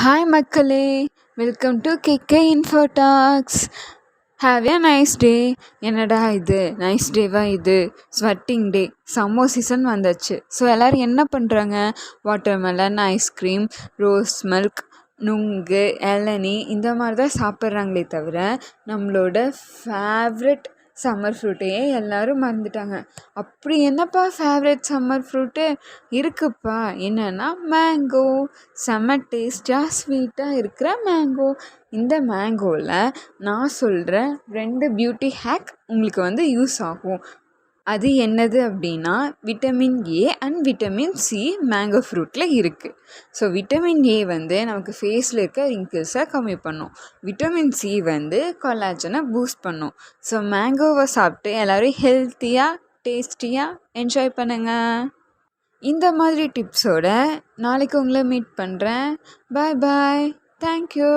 Hi மக்களே, welcome to KK info talks. Have a nice day. என்னடா இது nice டேவா? இது ஸ்வெட்டிங் டே, சம்மர் சீசன் வந்தாச்சு. ஸோ எல்லோரும் என்ன பண்ணுறாங்க? வாட்டர்மெலன், ஐஸ்கிரீம், ரோஸ் மில்க், நுங்கு, இளநீ இந்த மாதிரி தான் சாப்பிட்றாங்களே தவிர நம்மளோட ஃபேவரட் சம்மர் ஃப்ரூட்டையே எல்லோரும் மறந்துட்டாங்க. அப்படி என்னப்பா ஃபேவரட் சம்மர் ஃப்ரூட்டு இருக்குப்பா? என்னென்னா மேங்கோ. செம்ம டேஸ்ட்டாக ஸ்வீட்டாக இருக்கிற மேங்கோ. இந்த மேங்கோவில் நான் சொல்கிற 2 பியூட்டி ஹேக் உங்களுக்கு யூஸ் ஆகும். அது என்னது அப்படின்னா, vitamin A and vitamin C mango ஃப்ரூட்டில் இருக்குது. ஸோ விட்டமின் ஏ நமக்கு ஃபேஸில் இருக்க ரிங்கிள்ஸை கம்மி பண்ணும். விட்டமின் சி கொலாஜனை பூஸ்ட் பண்ணும். ஸோ மேங்கோவை சாப்பிட்டு எல்லோரும் ஹெல்த்தியாக டேஸ்டியாக என்ஜாய் பண்ணுங்கள். இந்த மாதிரி டிப்ஸோட நாளைக்கு உங்களை மீட் பண்ணுறேன். பாய் பாய். தேங்க்யூ.